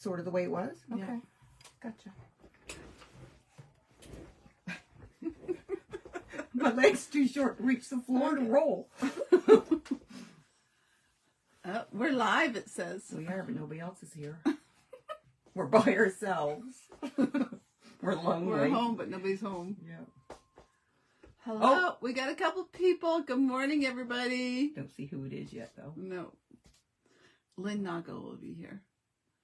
sort of the way it was? Okay. Yeah. Gotcha. My leg's too short to reach the floor to roll. We're live, it says. We are, but nobody else is here. We're by ourselves. We're lonely. We're home, but nobody's home. Yeah. Hello. Oh. We got a couple people. Good morning, everybody. Don't see who it is yet, though. No. Lynn Nago will be here.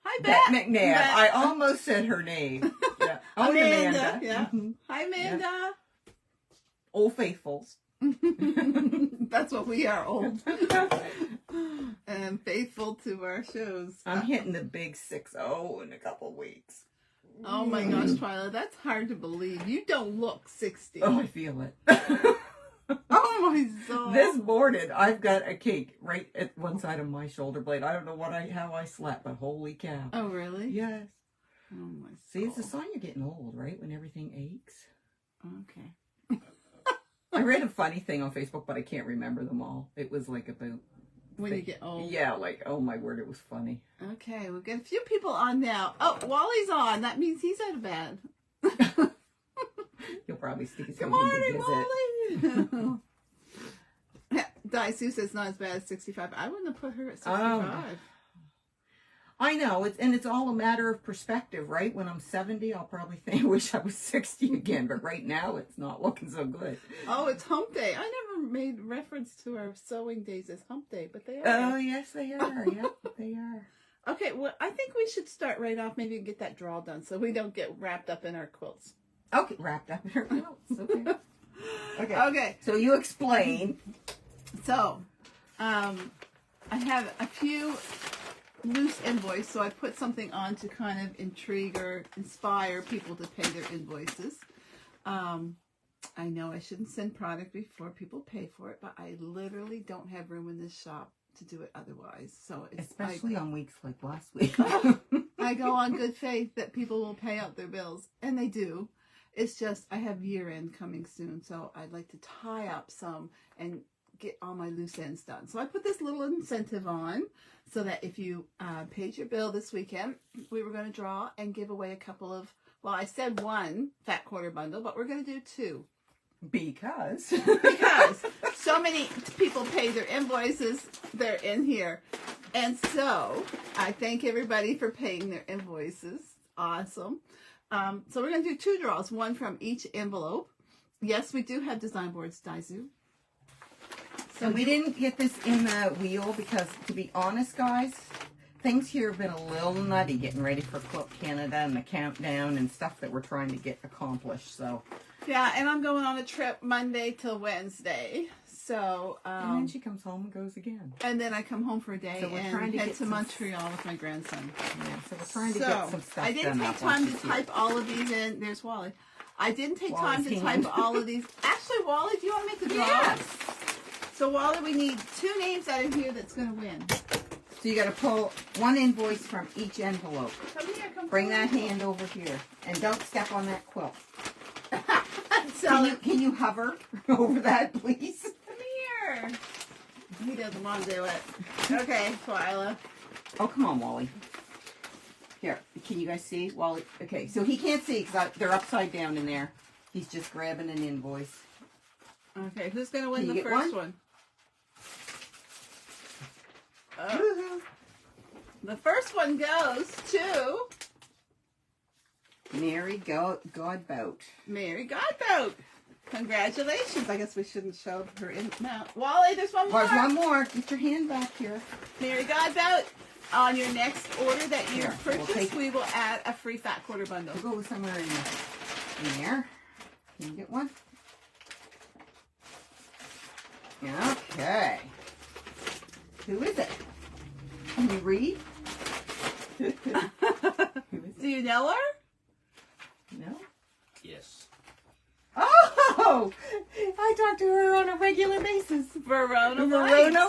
Hi, Beth Beth. McNabb. Beth. I almost said her name. Yeah. Oh, Amanda. Yeah. Mhm. Hi, Amanda. Yeah. Old Faithfuls. That's what we are, old. And faithful to our shows. I'm hitting the big 6-0 in a couple weeks. Oh my gosh, Twyla, that's hard to believe. You don't look 60. Oh, I feel it. Oh my God. This morning, I've got a cake right at one side of my shoulder blade. I don't know how I slept, but holy cow. Oh, really? Yes. Oh my God. See, it's a sign you're getting old, right? When everything aches. Okay. I read a funny thing on Facebook, but I can't remember them all. It was like about... When you get old. Yeah, like, oh my word, it was funny. Okay, we've got a few people on now. Oh, Wally's on. That means he's out of bed. You'll probably stick his Good head in morning, to visit. Wally. Sue says not as bad as 65. I wouldn't have put her at 65. I know, it's all a matter of perspective, right? When I'm 70, I'll probably think, I wish I was 60 again, but right now it's not looking so good. Oh, it's hump day. I never made reference to our sewing days as hump day, but they are. Oh, yes, they are. Yep, they are. Okay, well, I think we should start right off, maybe get that draw done so we don't get wrapped up in our quilts. Okay, wrapped up in her quilts. Okay. Okay. So you explain. So, I have a few loose invoice, so I put something on to kind of intrigue or inspire people to pay their invoices. I know I shouldn't send product before people pay for it, but I literally don't have room in this shop to do it otherwise. So Especially on weeks like last week. I go on good faith that people will pay out their bills, and they do. It's just I have year end coming soon, so I'd like to tie up some and get all my loose ends done. So I put this little incentive on so that if you paid your bill this weekend, we were going to draw and give away a couple of, well, I said one fat quarter bundle, but we're going to do two. Because So many people pay their invoices, they're in here. And so I thank everybody for paying their invoices. Awesome. So we're going to do two draws, one from each envelope. Yes, we do have design boards, Daizu. So we didn't get this in the wheel because, to be honest, guys, things here have been a little nutty getting ready for Quilt Canada and the countdown and stuff that we're trying to get accomplished. So yeah, and I'm going on a trip Monday till Wednesday. So and then she comes home and goes again. And then I come home for a day so and head to Montreal with my grandson. Yeah, so we're trying to get some stuff done. I didn't take time to type all of these in. There's Wally. I didn't take time to type all of these. Actually, Wally, do you want to make the draw? Yes. So, Wally, we need two names out of here that's going to win. So you got to pull one invoice from each envelope. Come here, Bring that hand over here. And don't step on that quilt. So Can you hover over that, please? Come here. He doesn't want to do it. Okay, Twyla. Oh, come on, Wally. Here, can you guys see? Wally, okay, so he can't see because they're upside down in there. He's just grabbing an invoice. Okay, who's going to win Can the you get first one? The first one goes to Mary Godbout. Mary Godbout. Congratulations. I guess we shouldn't show her in now. Wally, there's one more. There's one more. Get your hand back here. Mary Godbout. On your next order that you Here, purchase, we will add a free fat quarter bundle. We'll go somewhere in there. Can you get one? Okay. Who is it? Can you read? Who is it? Do you know her? No? Yes. Oh! I talk to her on a regular basis. Verona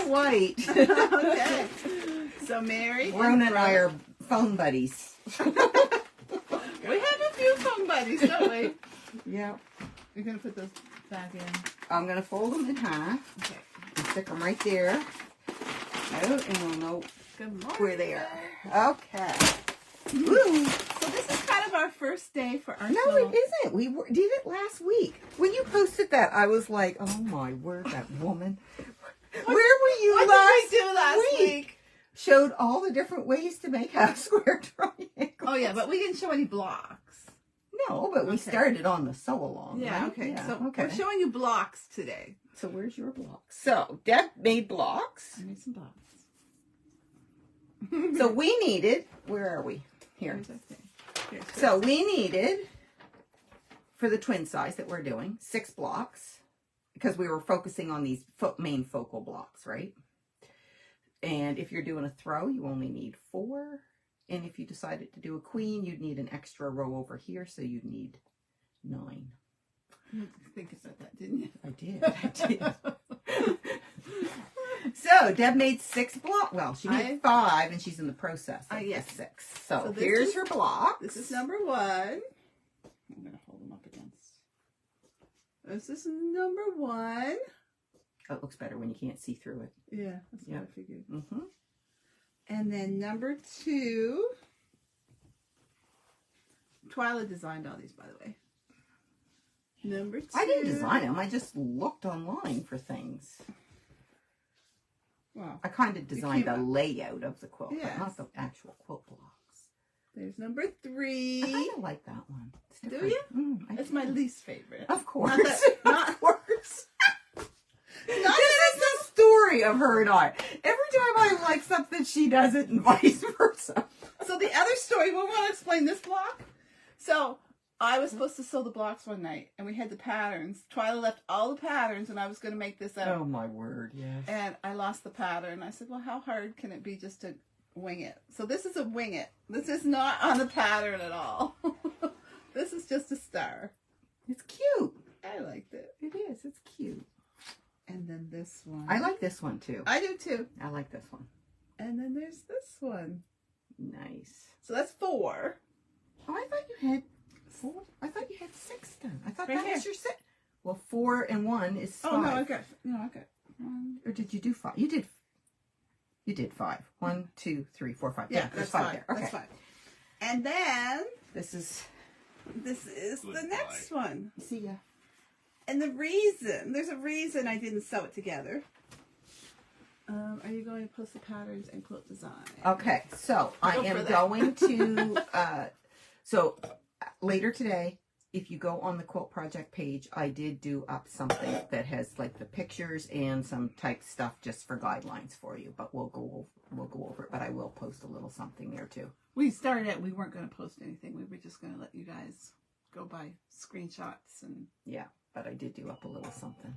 White. Okay. So Mary. Verona and I are phone buddies. We have a few phone buddies, don't we? Yeah. You're going to put those back in. I'm going to fold them in half. Okay. And stick them right there. Out, and we'll know Good morning. where they are. Okay. Woo! So this is kind of our first day for our No, little... it isn't. We did it last week. When you posted that, I was like, oh my word, that woman. Where were you What did we do last week? Showed all the different ways to make half square triangles. Oh, yeah, but we didn't show any blocks. No, but we started on the sew along. Yeah, right? okay. Yeah, So we're showing you blocks today. So where's your blocks? So Deb made blocks. I made some blocks. So we needed, where are we? Here. So we needed, for the twin size that we're doing, 6 blocks. Because we were focusing on these main focal blocks, right? And if you're doing a throw, you only need 4. And if you decided to do a queen, you'd need an extra row over here, so you'd need 9. You think about that, didn't you? I did. So Deb made 6 blocks. Well, she made 5, and she's in the process of the 6. So here's her block. This is number 1. I'm going to hold them up against. This is number 1. Oh, it looks better when you can't see through it. Yeah, that's what I figured. Mm-hmm. And then number 2. Twyla designed all these, by the way. Number 2. I didn't design them. I just looked online for things. Wow. I kind of designed the layout of the quilt, but not the actual quilt blocks. There's number 3. I kind of like that one. Do you? It's my least favorite. Of course. Of course. This is the story of her and I. Every time I like something, she does it, and vice versa. So the other story, we want to explain this block. So I was supposed to sew the blocks one night, and we had the patterns. Twyla left all the patterns, and I was going to make this up. Oh, my word, yes. And I lost the pattern. I said, well, how hard can it be just to wing it? So this is a wing it. This is not on the pattern at all. This is just a star. It's cute. I liked it. It is. It's cute. And then this one. I like this one, too. I do, too. I like this one. And then there's this one. Nice. So that's 4. Oh, I thought you had 4. I thought you had 6 done. I thought Right that here. was your 6. Well, 4 and 1 is 5. Oh, no, I got 1. Or did you do 5? You did 5. 1, 2, 3, 4, 5. Yeah, there's that's 5 5. there. Okay. That's 5. And then This is the next one. see ya. And there's a reason I didn't sew it together. Are you going to post the patterns and quilt design? Okay, so I am going to, so later today, if you go on the quilt project page, I did do up something that has like the pictures and some type stuff just for guidelines for you, but we'll go over it, but I will post a little something there too. We started it, we weren't going to post anything. We were just going to let you guys go by screenshots and... Yeah, but I did do up a little something.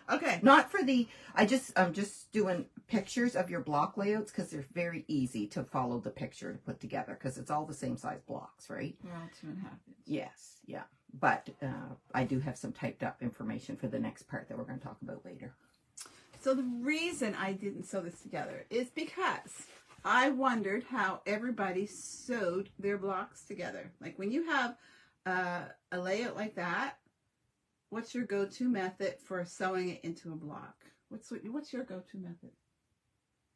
Okay. Not for the, I'm just doing pictures of your block layouts because they're very easy to follow the picture to put together because it's all the same size blocks, right? We're all 2.5 inches. Yes, yeah. But I do have some typed up information for the next part that we're going to talk about later. So the reason I didn't sew this together is because I wondered how everybody sewed their blocks together. Like when you have a layout like that, what's your go-to method for sewing it into a block? What's your go-to method?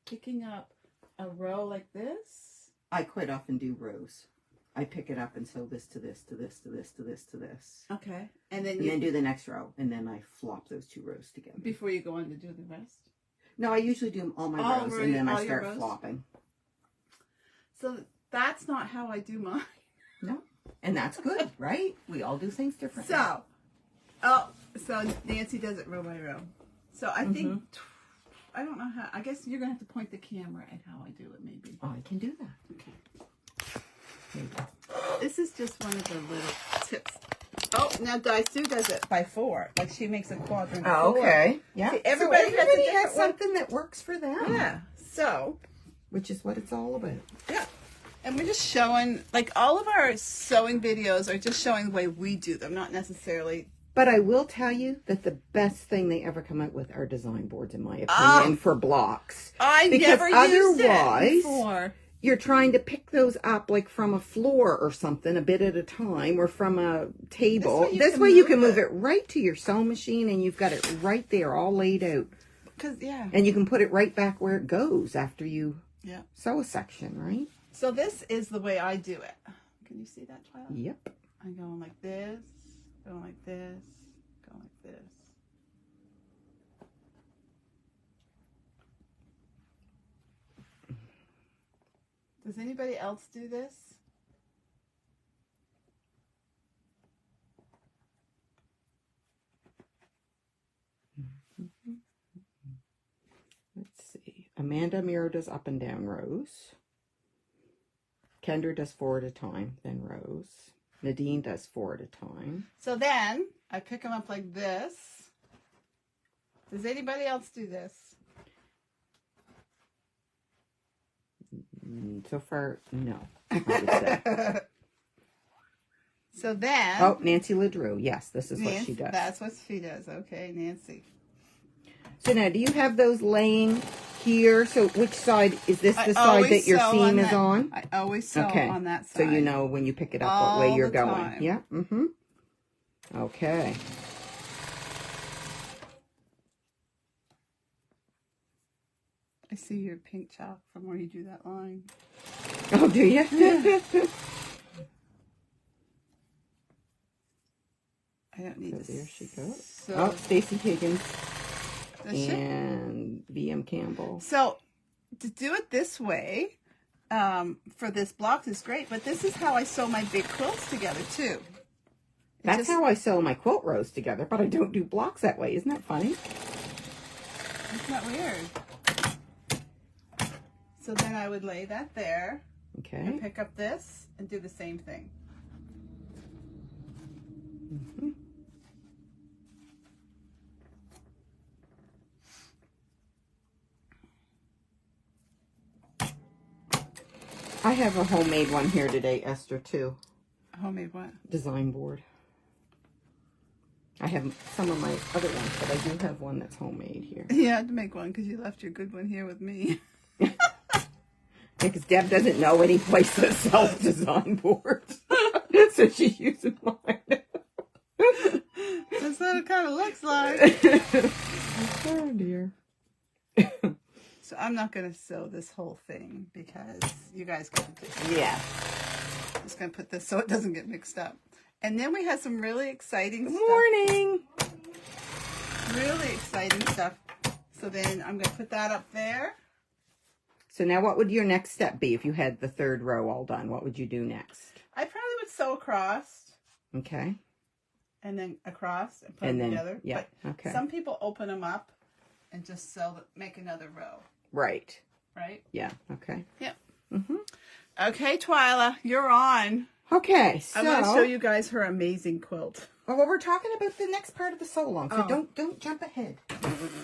Picking up a row like this? I quite often do rows. I pick it up and sew this to this, to this, to this, to this, to this. Okay. And then do the next row, and then I flop those 2 rows together. Before you go on to do the rest? No, I usually do all my rows, and then I start flopping. So that's not how I do mine. No. And that's good, right? We all do things differently. So Nancy does it row by row. So I think, I don't know how, I guess you're going to have to point the camera at how I do it maybe. Oh, I can do that. Okay. There you go. This is just one of the little tips. Oh, now Sue does it by 4. Like she makes a quadrant. Oh, okay. Yeah. See, everybody has something that works for them. Yeah. So. Which is what it's all about. Yeah. And we're just showing, like all of our sewing videos are just showing the way we do them, not necessarily. But I will tell you that the best thing they ever come out with are design boards, in my opinion, for blocks. I never used it before. You're trying to pick those up like from a floor or something, a bit at a time, or from a table. This way you can move it right to your sewing machine, and you've got it right there, all laid out. And you can put it right back where it goes after you sew a section, right? So this is the way I do it. Can you see that, Twilight? Yep. I'm going like this, going like this, going like this. Does anybody else do this? Let's see. Amanda Miro does up and down rows. Kendra does 4 at a time, then rows. Nadine does 4 at a time. So then I pick them up like this. Does anybody else do this? So far, no. I would say. So then... Oh, Nancy LaDrew. Yes, this is Nancy, what she does. That's what she does. Okay, Nancy. So now, do you have those laying here? So which side, is this the side that your seam is on? I always sew on that side. So you know when you pick it up all what way you're the going. time. Yeah? Mm-hmm. Okay. I see your pink chalk from where you do that line. Oh, do you? I don't need So there she goes. So, Oh, Stacey Higgins does she? and V.M. Campbell. So to do it this way, for this block is great, but this is how I sew my big quilts together too. That's how I sew my quilt rows together, but I don't do blocks that way. Isn't that funny? Isn't that weird? So then I would lay that there. Okay. And pick up this and do the same thing. Mm-hmm. I have a homemade one here today, Esther, too. Homemade what? Design board. I have some of my other ones, but I do have one that's homemade here. Yeah, I had to make one because you left your good one here with me. Because Deb doesn't know any place that sells design boards. So she's using mine. That's what it kind of looks like. Oh, dear. So I'm not going to sew this whole thing because you guys can just... Yeah. I'm just going to put this so it doesn't get mixed up. And then we have some really exciting Good stuff. morning. Really exciting stuff. So then I'm going to put that up there. So now what would your next step be if you had the third row all done? What would you do next? I probably would sew across. Okay. And then across and put And them then, together. yeah, But okay. some people open them up and just sew, make another row. Right. Right? Yeah, okay. Yep. Mm-hmm. Okay, Twyla, you're on. Okay, so... I'm going to show you guys her amazing quilt. Oh, well, we're talking about the next part of the sew along, so Oh. don't jump ahead.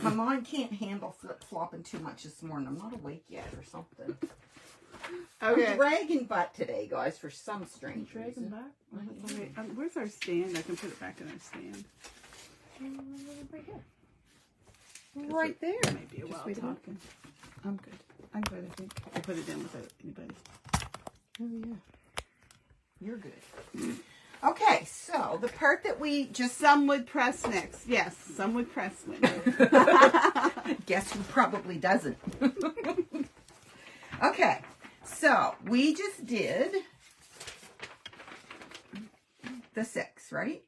My mind can't handle flip-flopping too much this morning. I'm not awake yet or something. Okay. I'm dragging butt today, guys, for some strange reason. back? Okay, where's our stand? I can put it back in our stand. Right here. Right there. That might be a Just while wait a minute. talking. I'm good. I'm good, I think. I put it in without anybody. Oh, yeah. You're good. Okay, so the part that we just... Some would press next. Yes, some would press next. Guess who probably doesn't. Okay, so we just did the 6, right?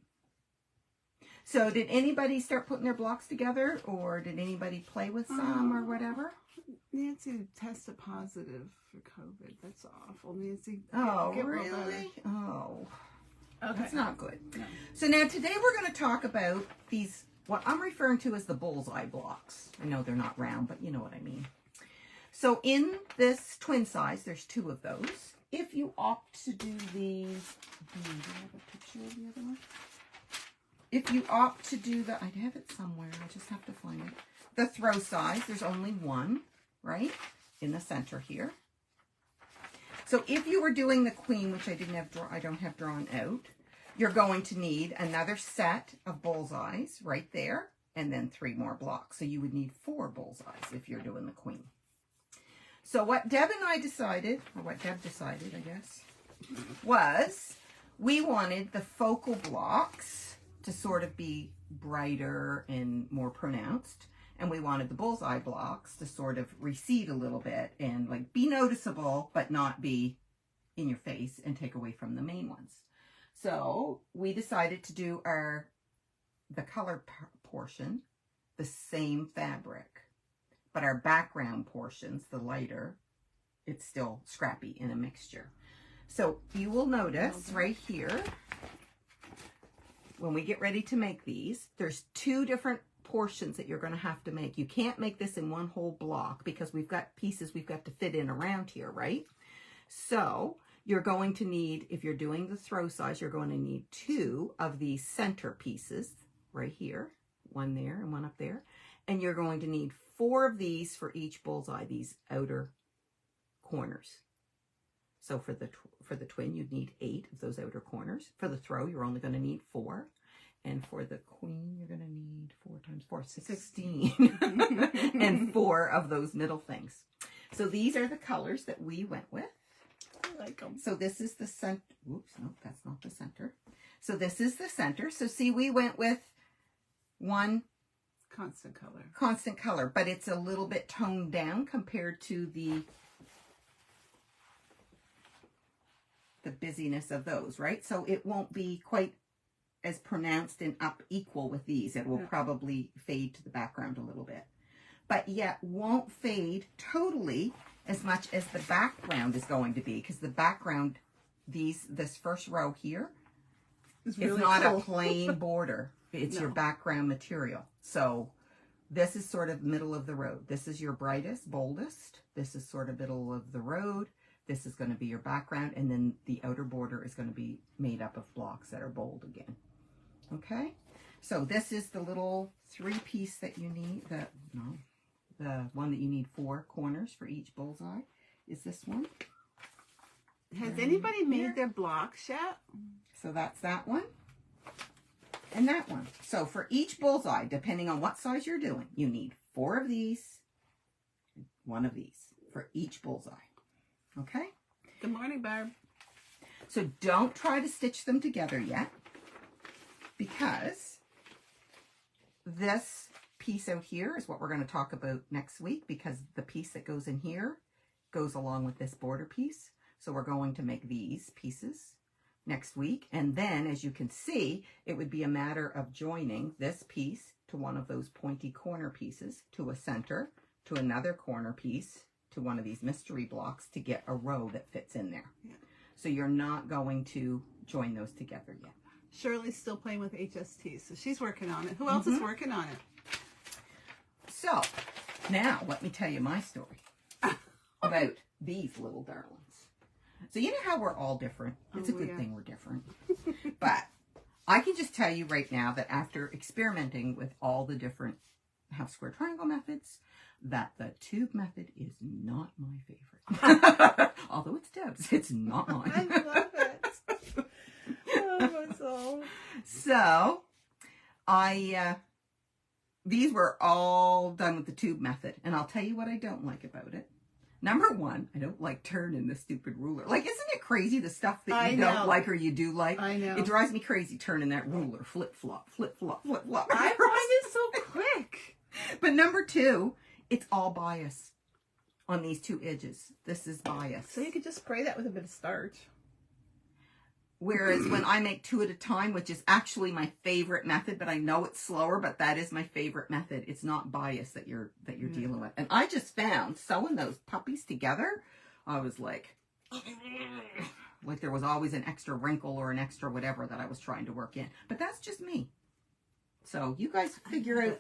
So did anybody start putting their blocks together, or did anybody play with some or whatever? Nancy tested positive for COVID. That's awful. Nancy, Oh, get well better. really? Oh, Okay. that's not good. No. So now today we're going to talk about these, what I'm referring to as the bullseye blocks. I know they're not round, but you know what I mean. So in this twin size, there's 2 of those. If you opt to do the, do I have a picture of the other one? If you opt to do the, I have it somewhere, I just have to find it. The throw size, there's only 1, right? In the center here. So if you were doing the queen, which I don't have drawn out, you're going to need another set of bullseyes right there, and then 3 more blocks. So you would need 4 bullseyes if you're doing the queen. So what Deb and I decided, or what Deb decided, I guess, was we wanted the focal blocks to sort of be brighter and more pronounced. And we wanted the bullseye blocks to sort of recede a little bit and like be noticeable, but not be in your face and take away from the main ones. So we decided to do the color portion, the same fabric, but our background portions, the lighter, it's still scrappy in a mixture. So you will notice right here, when we get ready to make these, there's 2 different portions that you're going to have to make. You can't make this in one whole block because we've got pieces we've got to fit in around here, right? So you're going to need, if you're doing the throw size, you're going to need 2 of these center pieces right here, one there and one up there. And you're going to need 4 of these for each bullseye, these outer corners. So for the twin, you'd need 8 of those outer corners. For the throw, you're only going to need 4. And for the queen, you're going to need 4 times 4, 16. And 4 of those middle things. So these are the colors that we went with. I like them. So this is the center. Oops, no, that's not the center. So this is the center. So see, we went with one constant color. Constant color, but it's a little bit toned down compared to the busyness of those, right? So it won't be quite as pronounced and up equal with these. It will probably fade to the background a little bit, but yet won't fade totally as much as the background is going to be, because the background, this first row here is really not cool. A plain border. It's your background material. So this is sort of middle of the road. This is your brightest, boldest. This is sort of middle of the road. This is going to be your background, and then the outer border is going to be made up of blocks that are bold again. Okay, so this is the little 3-piece that you need. The one that you need 4 corners for each bullseye is this one. Has anybody made their blocks yet? So that's that one and that one. So for each bullseye, depending on what size you're doing, you need 4 of these, 1 of these for each bullseye. Okay? Good morning, Barb. So don't try to stitch them together yet, because this piece out here is what we're going to talk about next week, because the piece that goes in here goes along with this border piece. So we're going to make these pieces next week. And then, as you can see, it would be a matter of joining this piece to one of those pointy corner pieces, to a center, to another corner piece, to one of these mystery blocks to get a row that fits in there. Yeah. So you're not going to join those together yet. Shirley's still playing with HST, so she's working on it. Who else is working on it? So now let me tell you my story about these little darlings. So you know how we're all different. It's a good thing we're different. But I can just tell you right now that after experimenting with all the different half square triangle methods, that the tube method is not my favorite. Although it's Deb's, it's not mine. I love it. Oh, my soul. So these were all done with the tube method, and I'll tell you what I don't like about it. Number 1, I don't like turning the stupid ruler. Like, isn't it crazy, the stuff that you don't like or you do like? I know. It drives me crazy turning that ruler. Flip, flop, flip, flop, flip, flop. I find it so quick. But number 2, it's all bias on these 2 edges. This is bias. So you could just spray that with a bit of starch. Whereas when I make 2 at a time, which is actually my favorite method, but I know it's slower, but that is my favorite method. It's not bias that you're dealing with. And I just found sewing those puppies together, I was like there was always an extra wrinkle or an extra whatever that I was trying to work in. But that's just me. So you guys figure out,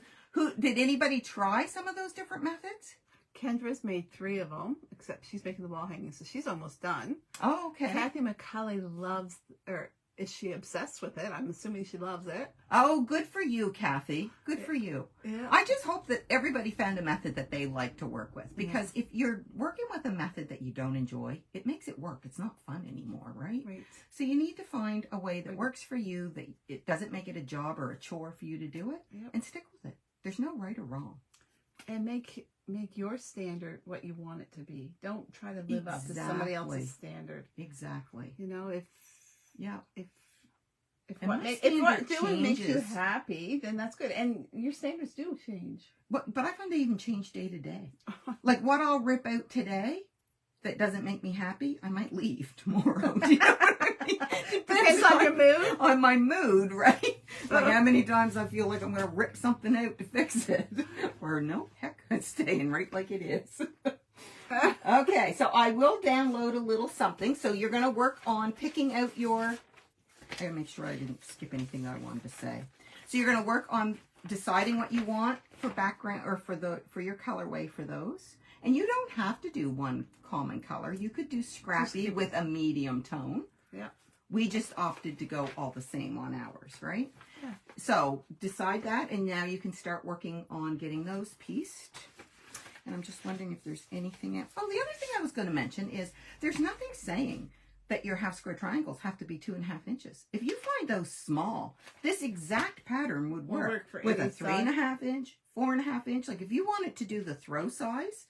did anybody try some of those different methods? Kendra's made 3 of them, except she's making the wall hanging, so she's almost done. Oh, okay. Kathy McCulley loves, or is she obsessed with it? I'm assuming she loves it. Oh, good for you, Kathy. Good for you. Yeah. I just hope that everybody found a method that they like to work with, because if you're working with a method that you don't enjoy, it makes it work. It's not fun anymore, right? Right. So you need to find a way that works for you, that it doesn't make it a job or a chore for you to do it, and stick with it. There's no right or wrong. And make your standard what you want it to be. Don't try to live up to somebody else's standard. Exactly. You know, if If And what, my if what standard doing makes you changes. happy, then that's good. And your standards do change. But I find they even change day to day. Like what I'll rip out today that doesn't make me happy, I might leave tomorrow. Do you know what I mean? Depends on your mood. On my mood, right? Like how many times I feel like I'm going to rip something out to fix it. Or no, heck, it's staying right like it is. Okay, so I will download a little something. So you're going to work on picking out your... I gotta make sure I didn't skip anything I wanted to say. So you're gonna work on deciding what you want for background or for your colorway for those. And you don't have to do one common color. You could do scrappy with a medium tone. Yeah. We just opted to go all the same on ours, right? Yeah. So decide that, and now you can start working on getting those pieced. And I'm just wondering if there's anything else. Oh, the other thing I was going to mention is there's nothing saying that your half square triangles have to be 2.5 inches. If you find those small, this exact pattern would work for with a any 3.5 inch, 4.5 inch. Like if you wanted to do the throw size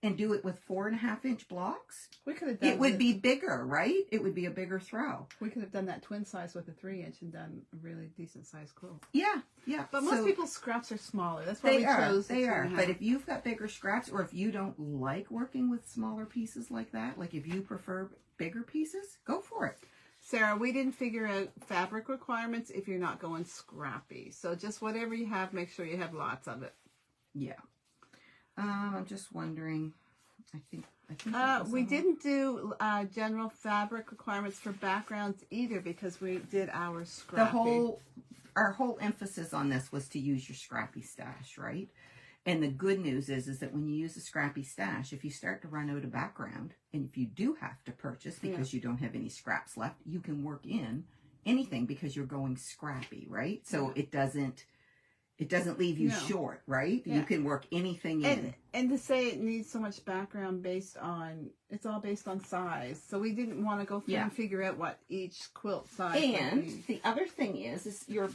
and do it with 4.5 inch blocks, We could have done it would be bigger, right? It would be a bigger throw. We could have done that twin size with a 3-inch and done a really decent sized quilt. Yeah, yeah. But most people's scraps are smaller. That's why They we are. chose the They are. 2.5. But if you've got bigger scraps, or if you don't like working with smaller pieces like that, like if you prefer bigger pieces, go for it. Sarah, we didn't figure out fabric requirements if you're not going scrappy. So just whatever you have, make sure you have lots of it. Yeah. I'm just wondering. I think that was we all. didn't do general fabric requirements for backgrounds either because we did our scrappy. Our whole emphasis on this was to use your scrappy stash, right? And the good news is that when you use a scrappy stash, if you start to run out of background, and if you do have to purchase because you don't have any scraps left, you can work in anything because you're going scrappy, right? So it doesn't leave you short, right? Yeah. You can work anything in. And to say it needs so much background it's all based on size. So we didn't want to go through and figure out what each quilt size And would be. the other thing is your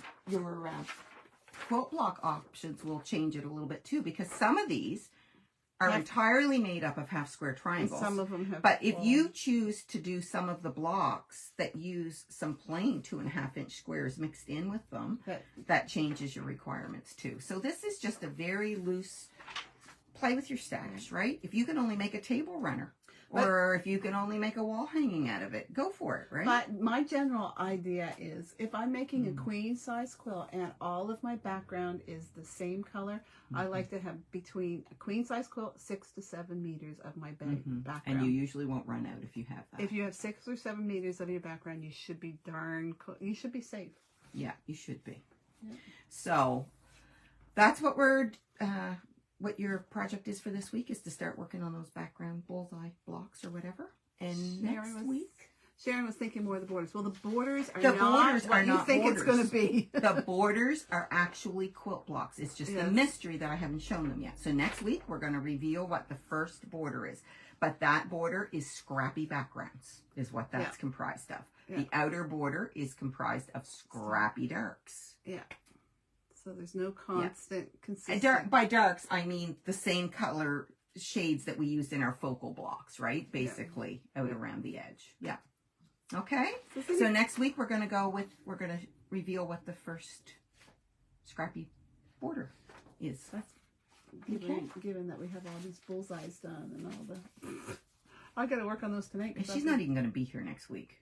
quilt block options will change it a little bit too, because some of these are entirely made up of half square triangles. And some of them have. But if you choose to do some of the blocks that use some plain 2.5 inch squares mixed in with them, that changes your requirements too. So this is just a very loose play with your stash, right? If you can only make a table runner, or if you can only make a wall hanging out of it, go for it, right? But my general idea is if I'm making a queen size quilt and all of my background is the same color, I like to have between a queen size quilt 6 to 7 meters of my background. And you usually won't run out if you have that. If you have 6 or 7 meters of your background, you should be you should be safe. Yeah, you should be. Yeah. So that's what what your project is for this week, is to start working on those background bullseye blocks or whatever. And next week, Sharon was thinking more of the borders. Well, the borders are not what you think it's going to be. The borders are actually quilt blocks. It's just a mystery that I haven't shown them yet. So next week, we're going to reveal what the first border is. But that border is scrappy backgrounds, is what that's comprised of. Yeah. The outer border is comprised of scrappy darks. Yeah. So there's no consistent. By darks, I mean the same color shades that we used in our focal blocks, right? Basically, out around the edge. Yeah. Okay. So next week we're gonna reveal what the first scrappy border is. Given that we have all these bullseyes done and all the, I got to work on those tonight. And she's not even gonna be here next week.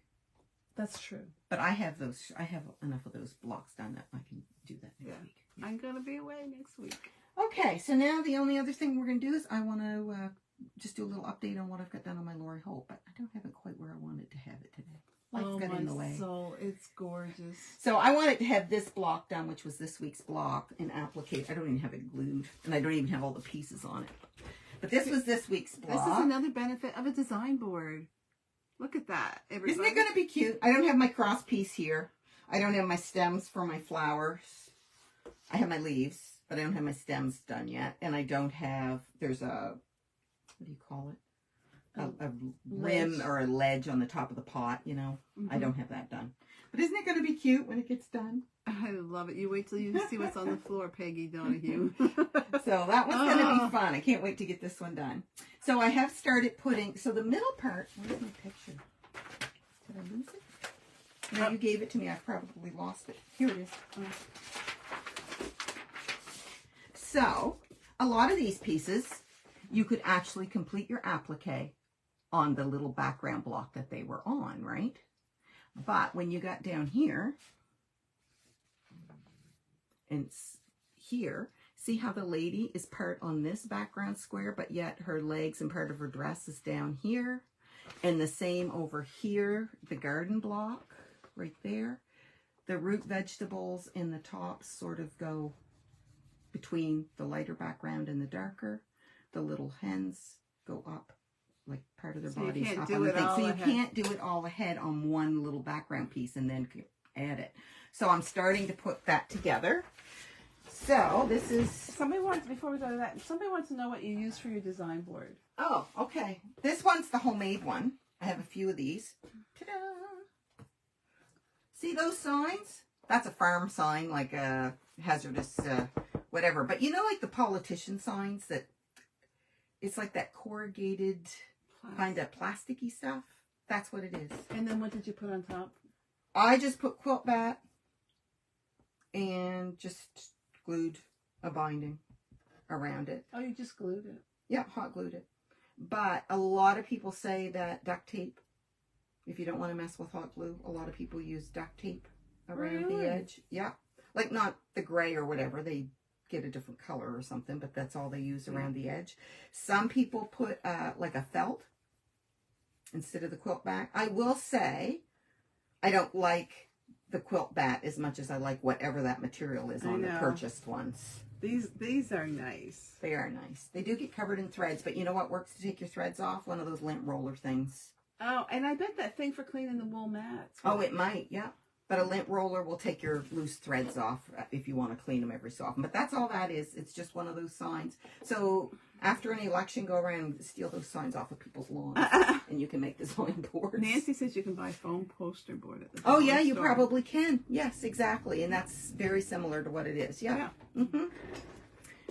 That's true. But I have enough of those blocks done that I can do that next week. Yeah. I'm going to be away next week. Okay, so now the only other thing we're going to do is I want to just do a little update on what I've got done on my Lori Holt, but I don't have it quite where I wanted to have it today. Life got in the way. Soul, it's gorgeous. So I wanted to have this block done, which was this week's block, and applique. I don't even have it glued, and I don't even have all the pieces on it. But this was this week's block. This is another benefit of a design board. Look at that, everybody. Isn't it going to be cute? I don't have my cross piece here. I don't have my stems for my flowers. I have my leaves, but I don't have my stems done yet. And I don't have, there's a, what do you call it? A rim or a ledge on the top of the pot, you know. I don't have that done. But isn't it going to be cute when it gets done? I love it. You wait till you see what's on the floor, Peggy Donahue. So that one's going to be fun. I can't wait to get this one done. So I have started putting, so the middle part, where's my picture? Did I lose it? No, you gave it to me. I probably lost it. Here it is. So, a lot of these pieces, you could actually complete your applique on the little background block that they were on, right? But when you got down here, and here, see how the lady is part on this background square, but yet her legs and part of her dress is down here. And the same over here, the garden block right there. The root vegetables in the tops sort of go between the lighter background and the darker. The little hens go up, like part of their bodies up on the thing. So you can't do it all ahead on one little background piece and then add it. So I'm starting to put that together. So this is... Somebody wants, before we go to that, somebody wants to know what you use for your design board. Oh, okay. This one's the homemade one. I have a few of these. Ta-da! See those signs? That's a farm sign, like a hazardous whatever. But you know, like the politician signs that it's like that corrugated kind of plasticky stuff? That's what it is. And then what did you put on top? I just put quilt bat and just glued a binding around it. Oh, you just glued it? Yeah, hot glued it. But a lot of people say that duct tape, if you don't want to mess with hot glue, a lot of people use duct tape around the edge. Yeah. Like not the gray or whatever. They get a different color or something, but that's all they use around the edge. Some people put like a felt instead of the quilt back. I will say I don't like the quilt bat as much as I like whatever that material is on the purchased ones. These are nice. They are nice. They do get covered in threads, but you know what works to take your threads off? One of those lint roller things. Oh, and I bet that thing for cleaning the wool mats. Oh, it might, yeah. But a lint roller will take your loose threads off if you want to clean them every so often. But that's all that is. It's just one of those signs. So after an election, go around and steal those signs off of people's lawns, and you can make design boards. Nancy says you can buy foam poster board at the Oh, yeah, you probably can. Yes, exactly. And that's very similar to what it is. Yeah. Mm-hmm.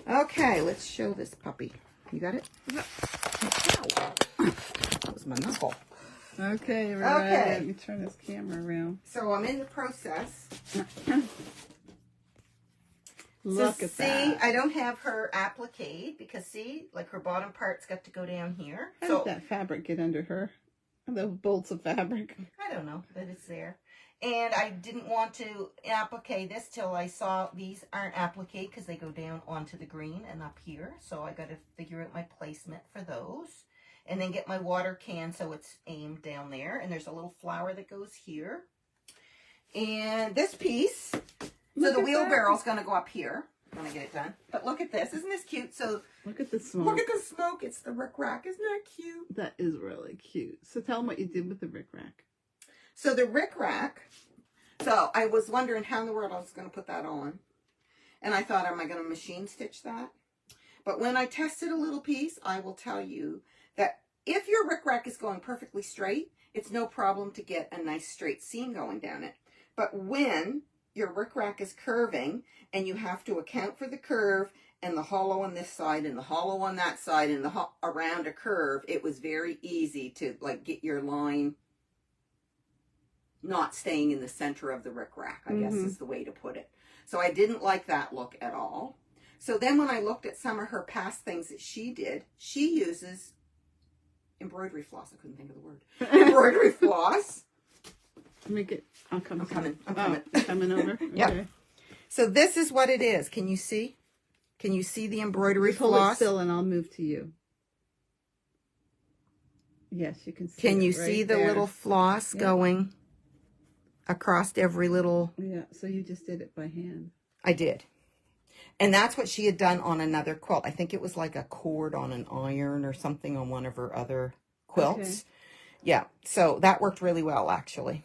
Okay, let's show this puppy. You got it? Yep. Ow. That was my knuckle. Okay, right. Okay. Let me turn this camera around. So I'm in the process. Look at that. See, I don't have her appliqued because see, like her bottom part's got to go down here. How did that fabric get under her? The bolts of fabric. I don't know that it's there. And I didn't want to applique this till I saw these aren't appliqued because they go down onto the green and up here. So I got to figure out my placement for those. And then get my water can so it's aimed down there. And there's a little flower that goes here. And this piece, so the wheelbarrow's going to go up here when I get it done. But look at this. Isn't this cute? So look at the smoke. Look at the smoke. It's the rickrack. Isn't that cute? That is really cute. So tell them what you did with the rickrack. So the rickrack, so I was wondering how in the world I was going to put that on. And I thought, am I going to machine stitch that? But when I tested a little piece, I will tell you that if your rickrack is going perfectly straight, it's no problem to get a nice straight seam going down it. But when your rickrack is curving and you have to account for the curve and the hollow on this side and the hollow on that side and the around a curve, it was very easy to like get your line not staying in the center of the rickrack, I guess is the way to put it. So I didn't like that look at all. So then when I looked at some of her past things that she did, she uses embroidery floss. I couldn't think of the word. Embroidery floss. Make it. I'm coming. I'm coming. You're coming over? Okay. Yep. So this is what it is. Can you see? Can you see the embroidery Hold floss? it still and I'll move to you. Yes, you can see. Can you right see the there. little floss going across every little... Yeah, so you just did it by hand. I did. And that's what she had done on another quilt. I think it was like a cord on an iron or something on one of her other quilts. Okay. Yeah, so that worked really well, actually.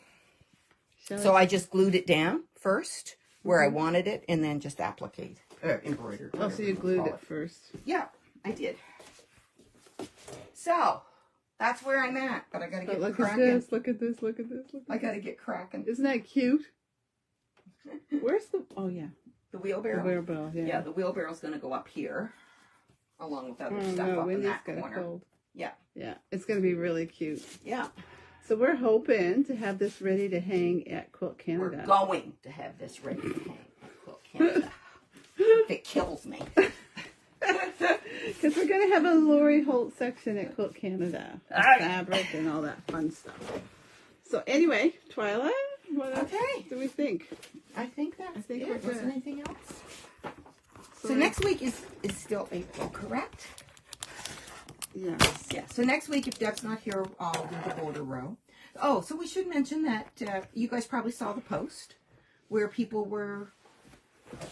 So I just glued it down first where I wanted it and then just appliqued, embroidered. Oh, so you glued it first. Yeah, I did. So, that's where I'm at, but I got to get look cracking. at this, look at this, look at this. I got to get cracking. Isn't that cute? Where's the, oh yeah. The wheelbarrow? The wheelbarrow, yeah. Yeah, the wheelbarrow's going to go up here, along with other stuff no, up in Wendy's that got a corner. cold. Yeah. Yeah, it's going to be really cute. Yeah. So we're hoping to have this ready to hang at Quilt We're Canada. going to have this ready to hang at Quilt Canada. If it kills me. Because we're going to have a Lori Holt section at Quilt Canada. Fabric and all that fun stuff. So anyway, Twyla, what else do we think? I think that's it. we're good. Wasn't anything else? So next week is still April, correct? Yes. Yeah. So next week, if Deb's not here, I'll do the border row. Oh, so we should mention that you guys probably saw the post where people were,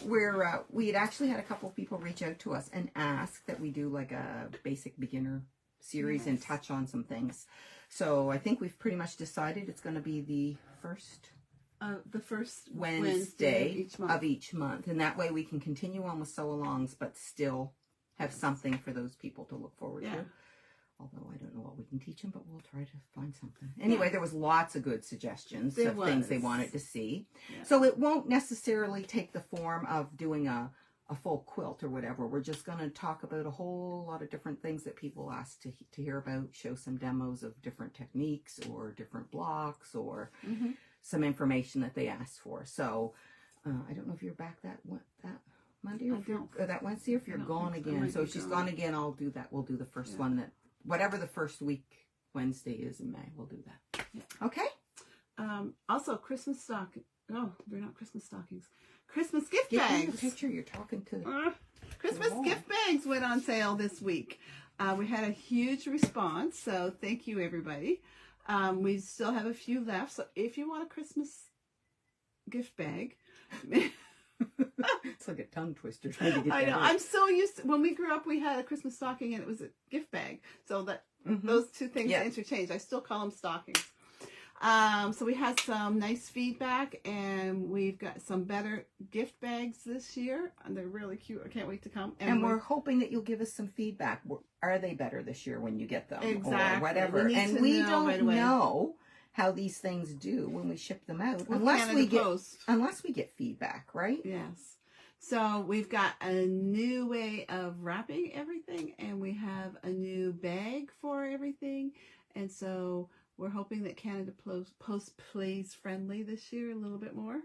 we had actually had a couple of people reach out to us and ask that we do like a basic beginner series and touch on some things. So I think we've pretty much decided it's going to be the first Wednesday of each month. And that way we can continue on with sew-alongs, but still have something for those people to look forward to. Although I don't know what we can teach them, but we'll try to find something. Anyway, there was lots of good suggestions of things they wanted to see. Yeah. So it won't necessarily take the form of doing a full quilt or whatever. We're just going to talk about a whole lot of different things that people ask to hear about, show some demos of different techniques or different blocks or some information that they asked for. So I don't know if you're back that Monday or that Wednesday, or if you're gone again. So if she's gone again, I'll do that. We'll do the first one that, whatever the first week Wednesday is in May, we'll do that. Yeah. Okay? Also, Christmas stocking. Oh, they're not Christmas stockings. Christmas gift bags. The picture you're talking to. Christmas gift bags went on sale this week. We had a huge response, so thank you, everybody. We still have a few left, so if you want a Christmas gift bag... It's like a tongue twister trying to get I know. out. I'm so used to, when we grew up, we had a Christmas stocking and it was a gift bag. So that those two things interchange. I still call them stockings. So we had some nice feedback, and we've got some better gift bags this year, and they're really cute. I can't wait to come. And we're hoping that you'll give us some feedback. Are they better this year when you get them? Exactly. Or whatever. And we don't know how these things do when we ship them out unless we get feedback, right? Yes. So we've got a new way of wrapping everything, and we have a new bag for everything, and so we're hoping that Canada Post plays friendly this year a little bit more.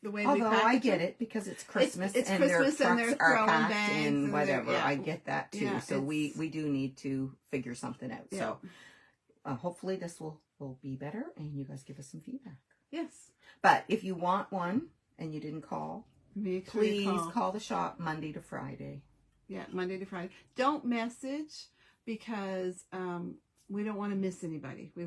The way Although I get it because it's Christmas, it's and Christmas their trucks are packed bags and whatever. I get that too. Yeah, so we do need to figure something out. Yeah. So hopefully this will be better, and you guys give us some feedback. Yes. But if you want one and you didn't call, please call the shop Monday to Friday. Yeah, Monday to Friday. Don't message because we don't want to miss anybody. We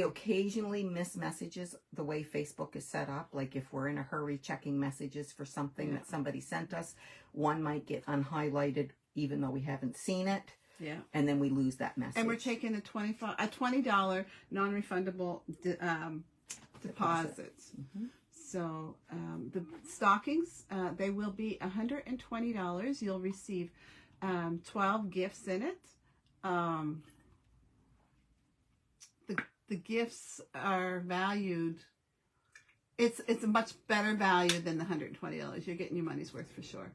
occasionally miss messages the way Facebook is set up. Like if we're in a hurry checking messages for something that somebody sent us, one might get unhighlighted even though we haven't seen it. Yeah. And then we lose that message. And we're taking a $20 non-refundable deposits. So the stockings, they will be $120. You'll receive 12 gifts in it. The gifts are valued. It's a much better value than the $120. You're getting your money's worth for sure.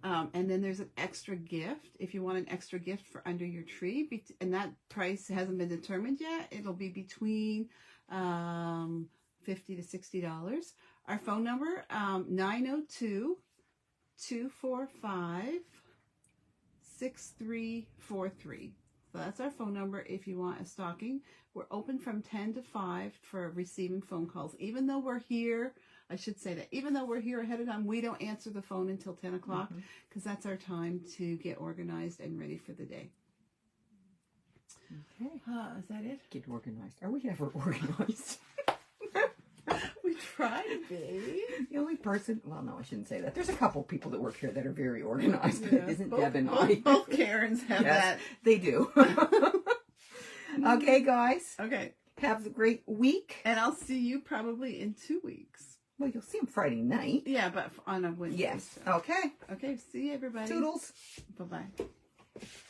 And then there's an extra gift. If you want an extra gift for under your tree, and that price hasn't been determined yet, it'll be between $50 to $60. Our phone number, 902-245-6343. So that's our phone number if you want a stocking. We're open from 10 to 5 for receiving phone calls. Even though we're here, I should say that, even though we're here ahead of time, we don't answer the phone until 10 o'clock because that's our time to get organized and ready for the day. Okay. Is that it? Get organized. Are we ever organized? We try to be. The only person, well, no, I shouldn't say that. There's a couple people that work here that are very organized, but it isn't Deb and I. Both Karens have that. They do. Okay, guys. Okay. Have a great week. And I'll see you probably in 2 weeks. Well, you'll see them Friday night. Yeah, but on a Wednesday. Yes. Okay. Okay, see you, everybody. Toodles. Bye-bye.